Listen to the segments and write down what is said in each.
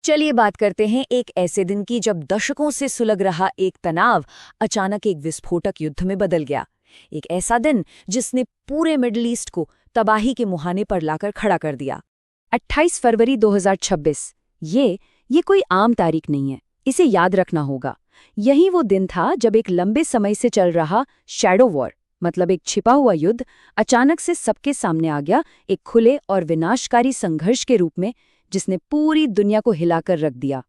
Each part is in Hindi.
चलिए बात करते हैं एक ऐसे दिन की जब दशकों से सुलग रहा एक तनाव अचानक एक विस्फोटक युद्ध में बदल गया। एक ऐसा दिन जिसने पूरे मिडिल ईस्ट को तबाही के मुहाने पर लाकर खड़ा कर दिया। 28 फरवरी 2026। ये कोई आम तारीख नहीं है, इसे याद रखना होगा। यही वो दिन था जब एक लंबे समय से चल रहा शैडो वॉर, मतलब एक छिपा हुआ युद्ध, अचानक से सबके सामने आ गया, एक खुले और विनाशकारी संघर्ष के रूप में, जिसने पूरी दुनिया को हिलाकर रख दिया।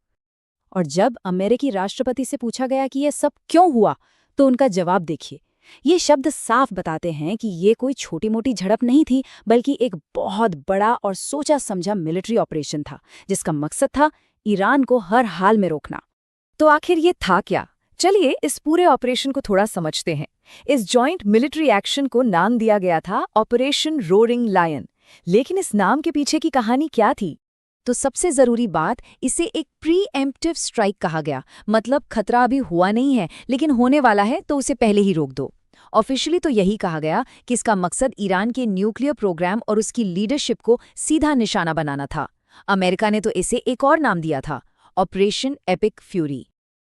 और जब अमेरिकी राष्ट्रपति से पूछा गया कि यह सब क्यों हुआ, तो उनका जवाब देखिए। ये शब्द साफ बताते हैं कि ये कोई छोटी मोटी झड़प नहीं थी, बल्कि एक बहुत बड़ा और सोचा समझा मिलिट्री ऑपरेशन था, जिसका मकसद था ईरान को हर हाल में रोकना। तो आखिर ये था क्या? चलिए इस पूरे ऑपरेशन को थोड़ा समझते हैं। इस जॉइंट मिलिट्री एक्शन को नाम दिया गया था ऑपरेशन रोरिंग लायन। लेकिन इस नाम के पीछे की कहानी क्या थी? तो सबसे जरूरी बात, इसे एक प्री-एम्प्टिव स्ट्राइक कहा गया। मतलब खतरा अभी हुआ नहीं है, लेकिन होने वाला है, तो उसे पहले ही रोक दो। ऑफिशियली तो यही कहा गया कि इसका मकसद ईरान के न्यूक्लियर प्रोग्राम और उसकी लीडरशिप को सीधा निशाना बनाना था। अमेरिका ने तो इसे एक और नाम दिया था, ऑपरेशन एपिक फ्यूरी।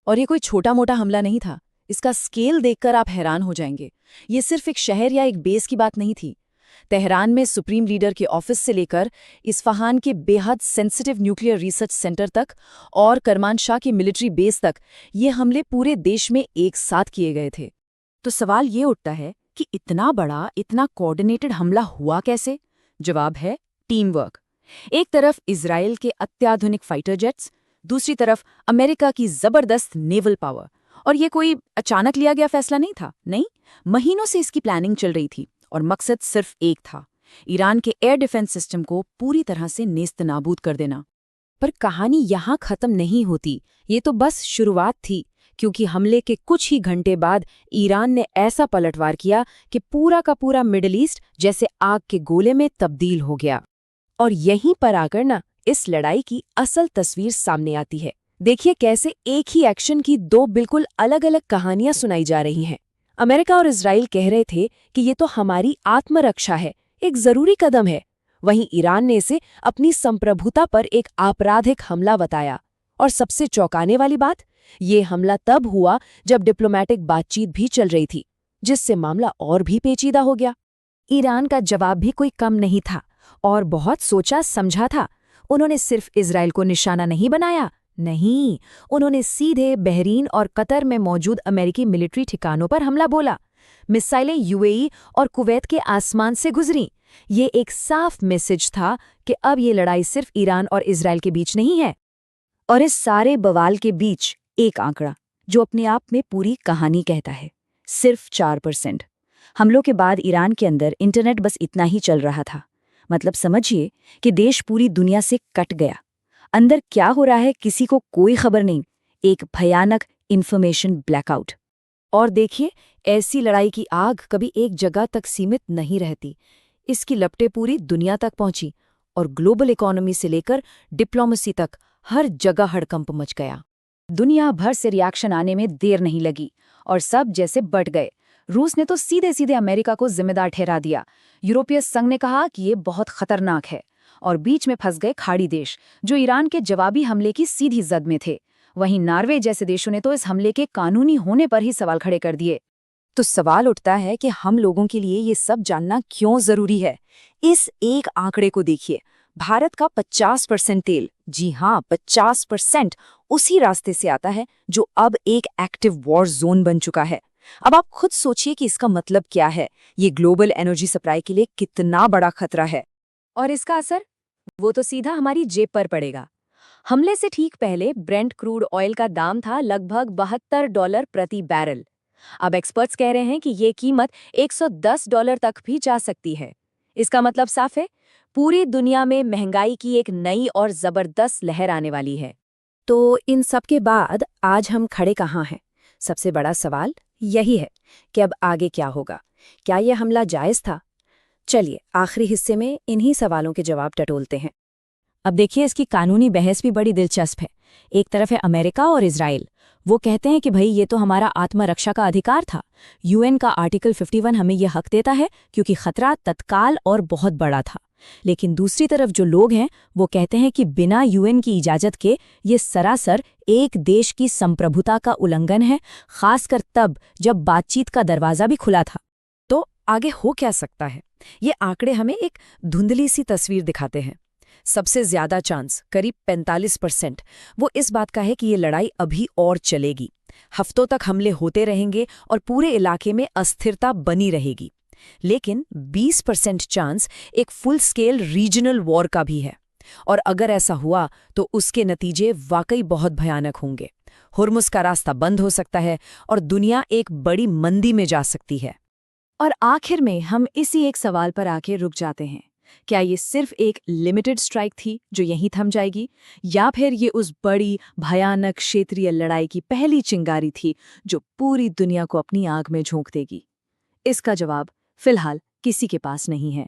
और ये कोई छोटा मोटा हमला नहीं था। इसका स्केल देखकर आप हैरान हो जाएंगे। ये सिर्फ एक शहर या एक बेस की बात नहीं थी। तेहरान में सुप्रीम लीडर के ऑफिस से लेकर इस्फहान के बेहद सेंसिटिव न्यूक्लियर रिसर्च सेंटर तक और करमानशाह की मिलिट्री बेस तक ये हमले पूरे देश में एक साथ किए गए थे। तो सवाल ये उठता है कि इतना बड़ा, इतना कोऑर्डिनेटेड हमला हुआ कैसे? जवाब है टीम वर्क। एक तरफ इजराइल के अत्याधुनिक फाइटर जेट्स, दूसरी तरफ अमेरिका की जबरदस्त नेवल पावर। और ये कोई अचानक लिया गया फैसला नहीं था, नहीं, महीनों से इसकी प्लानिंग चल रही थी। और मकसद सिर्फ एक था, ईरान के एयर डिफेंस सिस्टम को पूरी तरह से नेस्तनाबूद कर देना। पर कहानी यहाँ खत्म नहीं होती। ये तो बस शुरुआत थी, क्योंकि हमले के कुछ ही घंटे बाद ईरान ने ऐसा पलटवार किया कि पूरा का पूरा मिडिल ईस्ट जैसे आग के गोले में तब्दील हो गया। और यहीं पर आकर इस लड़ाई की असल तस्वीर सामने आती है। देखिए कैसे एक ही एक्शन की दो बिल्कुल अलग अलग कहानियां सुनाई जा रही हैं। अमेरिका और इजराइल कह रहे थे कि ये तो हमारी आत्मरक्षा है, एक जरूरी कदम है। वहीं ईरान ने इसे अपनी संप्रभुता पर एक आपराधिक हमला बताया। और सबसे चौंकाने वाली बात, ये हमला तब हुआ जब डिप्लोमेटिक बातचीत भी चल रही थी, जिससे मामला और भी पेचीदा हो गया। ईरान का जवाब भी कोई कम नहीं था और बहुत सोचा समझा था। उन्होंने सिर्फ इजराइल को निशाना नहीं बनाया, नहीं, उन्होंने सीधे बहरीन और कतर में मौजूद अमेरिकी मिलिट्री ठिकानों पर हमला बोला। मिसाइलें यूएई और कुवैत के आसमान से गुजरीं। ये एक साफ मैसेज था कि अब ये लड़ाई सिर्फ ईरान और इजराइल के बीच नहीं है। और इस सारे बवाल के बीच एक आंकड़ा जो अपने आप में पूरी कहानी कहता है, सिर्फ 4%। हमलों के बाद ईरान के अंदर इंटरनेट बस इतना ही चल रहा था। मतलब समझिए कि देश पूरी दुनिया से कट गया। अंदर क्या हो रहा है किसी को कोई खबर नहीं। एक भयानक इन्फॉर्मेशन ब्लैकआउट। और देखिए, ऐसी लड़ाई की आग कभी एक जगह तक सीमित नहीं रहती। इसकी लपटें पूरी दुनिया तक पहुंची और ग्लोबल इकोनॉमी से लेकर डिप्लोमेसी तक हर जगह हड़कंप मच गया। दुनिया भर से रिएक्शन आने में देर नहीं लगी और सब जैसे बट गए। रूस ने तो सीधे सीधे अमेरिका को जिम्मेदार ठहरा दिया। यूरोपीय संघ ने कहा कि ये बहुत खतरनाक है। और बीच में फंस गए खाड़ी देश, जो ईरान के जवाबी हमले की सीधी जद में थे। वहीं नॉर्वे जैसे देशों ने तो इस हमले के कानूनी होने पर ही सवाल खड़े कर दिए। तो सवाल उठता है कि हम लोगों के लिए ये सब जानना क्यों जरूरी है? इस एक आंकड़े को देखिए। भारत का 50% तेल, जी हाँ 50%, उसी रास्ते से आता है जो अब एक एक्टिव वॉर जोन बन चुका है। अब आप खुद सोचिए कि इसका मतलब क्या है। ये ग्लोबल एनर्जी सप्लाई के लिए कितना बड़ा खतरा है। और इसका असर, वो तो सीधा हमारी जेब पर पड़ेगा। हमले से ठीक पहले ब्रेंट क्रूड ऑयल का दाम था लगभग $72 प्रति बैरल। अब एक्सपर्ट्स कह रहे हैं कि ये कीमत $110 तक भी जा सकती है। इसका मतलब साफ है, पूरी दुनिया में महंगाई की एक नई और जबरदस्त लहर आने वाली है। तो इन सब के बाद आज हम खड़े कहाँ हैं? सबसे बड़ा सवाल यही है कि अब आगे क्या होगा। क्या यह हमला जायज था? चलिए आखिरी हिस्से में इन्हीं सवालों के जवाब टटोलते हैं। अब देखिए, इसकी कानूनी बहस भी बड़ी दिलचस्प है। एक तरफ है अमेरिका और इजराइल। वो कहते हैं कि भाई ये तो हमारा आत्मरक्षा का अधिकार था। यूएन का आर्टिकल 51 हमें यह हक देता है, क्योंकि खतरा तत्काल और बहुत बड़ा था। लेकिन दूसरी तरफ जो लोग हैं वो कहते हैं कि बिना यूएन की इजाज़त के ये सरासर एक देश की संप्रभुता का उल्लंघन है, खासकर तब जब बातचीत का दरवाज़ा भी खुला था। तो आगे हो क्या सकता है? ये आंकड़े हमें एक धुंधली सी तस्वीर दिखाते हैं। सबसे ज्यादा चांस, करीब 45%, वो इस बात का है कि ये लड़ाई अभी और चलेगी। हफ्तों तक हमले होते रहेंगे और पूरे इलाके में अस्थिरता बनी रहेगी। लेकिन 20% चांस एक फुल स्केल रीजनल वॉर का भी है। और अगर ऐसा हुआ तो उसके नतीजे वाकई बहुत भयानक होंगे। हुर्मुज़ का रास्ता बंद हो सकता है और दुनिया एक बड़ी मंदी में जा सकती है। और आखिर में हम इसी एक सवाल पर आके रुक जाते हैं। क्या ये सिर्फ एक लिमिटेड स्ट्राइक थी जो यहीं थम जाएगी, या फिर ये उस बड़ी भयानक क्षेत्रीय लड़ाई की पहली चिंगारी थी जो पूरी दुनिया को अपनी आग में झोंक देगी? इसका जवाब फिलहाल किसी के पास नहीं है।